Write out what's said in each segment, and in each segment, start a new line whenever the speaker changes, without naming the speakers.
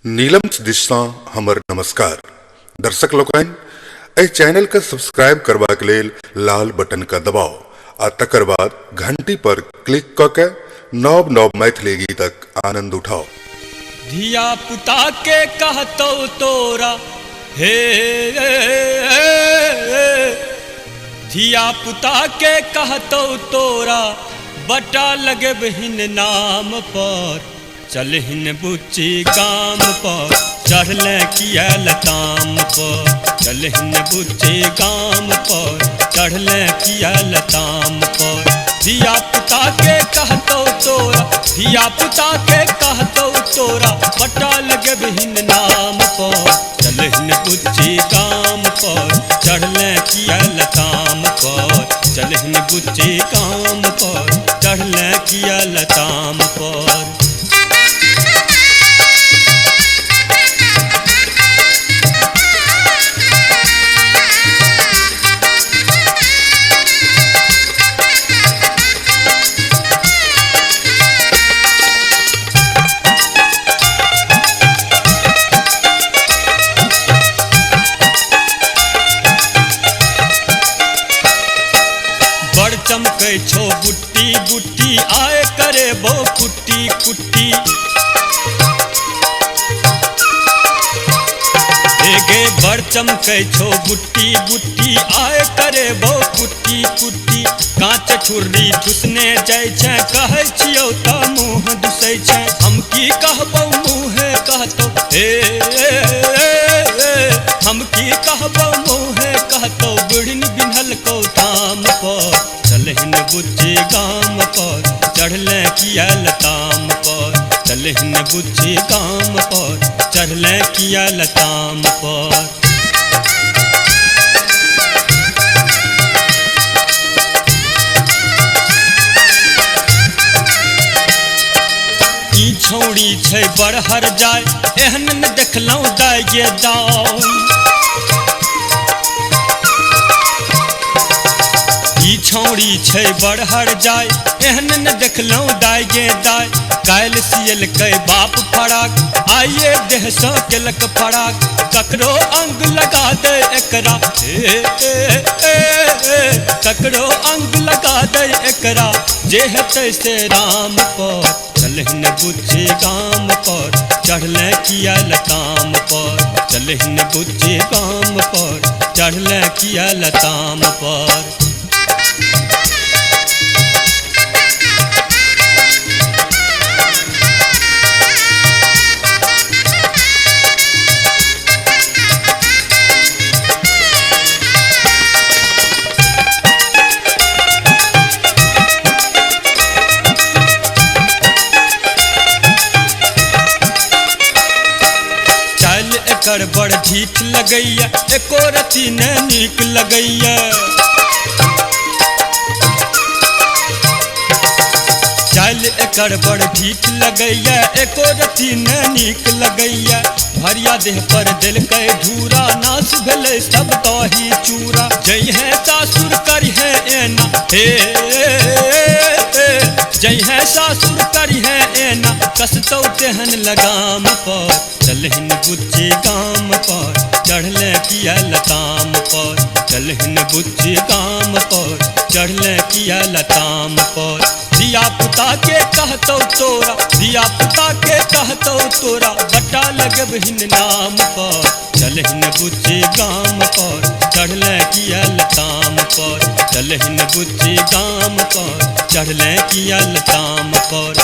नीलम दिशा हमर नमस्कार दर्शक लोकन एहि चैनल के सब्सक्राइब करबाक लेल लाल बटन का दबाव आ तकर बाद घंटी पर क्लिक क के नव नव मैथिली गीतक आनंद उठाओ।
धिया पुता के कहतो तोरा हे धिया पुता के कहतो तोरा बटा लगे बहिन नाम पर चलहिन बुच्ची काम पर चढ़ले किया लताम पर चलहिन बुच्ची काम पर चढ़ले किया लताम पर धिया पुता के कहतो तोरा धिया पुता के कहतो तोरा बटा लगे बहिन नाम पर चलहिन बुच्ची काम पर चढ़ले किया लताम पर चलहिन बुच्ची काम पर चढ़ले किया लताम पर। चमकै छो बुट्टी बुट्टी आए करे बो कुट्टी कुट्टी गे बड़ चमकै छो बुट्टी बुट्टी आए करे बो कुट्टी कुट्टी कांच छुर्री ठुसने जाय छै कहै छियौ त मुँह दुसै छै हम की कहबौ मुँहे कहतो हे हम की कहबौ मुँहे कहतो बुढ़िन बिन्हल को ताम पर चलहिन बुच्ची गाम पर चढ़ले किया लताम पर चलहिन बुच्ची गाम पर चढ़ले किया लताम पर। ई छौड़ी छै बड़हर जाय एहन न देखलौं दाय गे दाऊ ई छौड़ी छै बड़हर जाय एहन न देखलौं दाय गे दाय काल्हि सियल कै बाप फराक आइए देह सँ केलक फराक ककरो अंग लगा दे एकरा ककरो अंग लगा दे एकरा जे हेतै से राम पर चलहिन बुच्ची गाम पर चढ़ले किया लताम पर चलहिन बुच्ची गाम पर चढ़ले किया लताम पर। एकर बड़ ढीठ लगैया एको रति ने नीक लगैया चल एकर बड़ ढीठ लगैया एको रति ने नीक लगैया भरिया देह पर देलकै धूरा नाश भेलै सब तही चूरा जय है सासुर करी है एना हे जय है सासुर करी है एना कसतौ तेहन लगाम पर चलहिन बुच्ची गाम पर चढ़ले किया लताम पर चलहिन बुच्ची गाम पर चढ़ले किया लताम पर। धिया पुता के कहतो तोरा धिया पुता के कहतो तोरा बटा लगे बहिन नाम पर चलहिन बुच्ची गाम पर चढ़ले किया लताम पर चलहिन बुच्ची गाम पर चढ़ले किया लताम पर।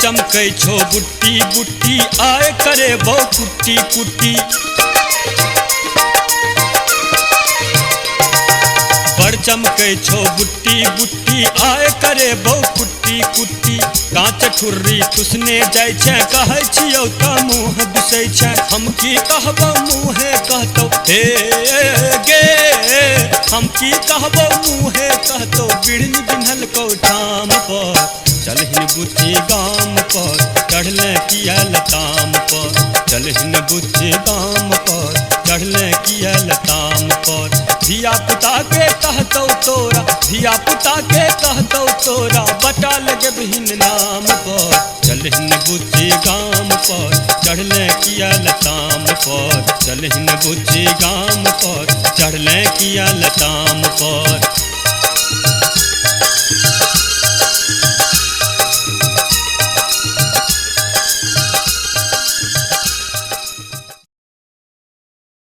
चमकै छो बुट्टी बुट्टी आए करे बो कुट्टी कुट्टी बड़ बड़ चमकै छो बुट्टी बुट्टी आए करे बहु कुट्टी कुट्टी कांच ठुर्री तुसने जाय छै कहै छियौ त मुँह दुसै छै हम की कहबो मुँहे कहतौ हे गे हम की कहबो मुँहे कहतौ बिढ़नी बिन्हल कौ ठाम पर चलहिन बुच्ची गाम पर चढ़ले किया लताम पर चलहिन बुच्ची गाम पर चढ़ले किया लताम पर धिया पुता के कहतौ तोरा धिया पुता के कहतौ तोरा बटा लगे बहिन नाम पर चलहिन बुच्ची गाम पर चढ़ले किया लताम पर चलहिन बुच्ची गाम पर चढ़ले किया लताम पर।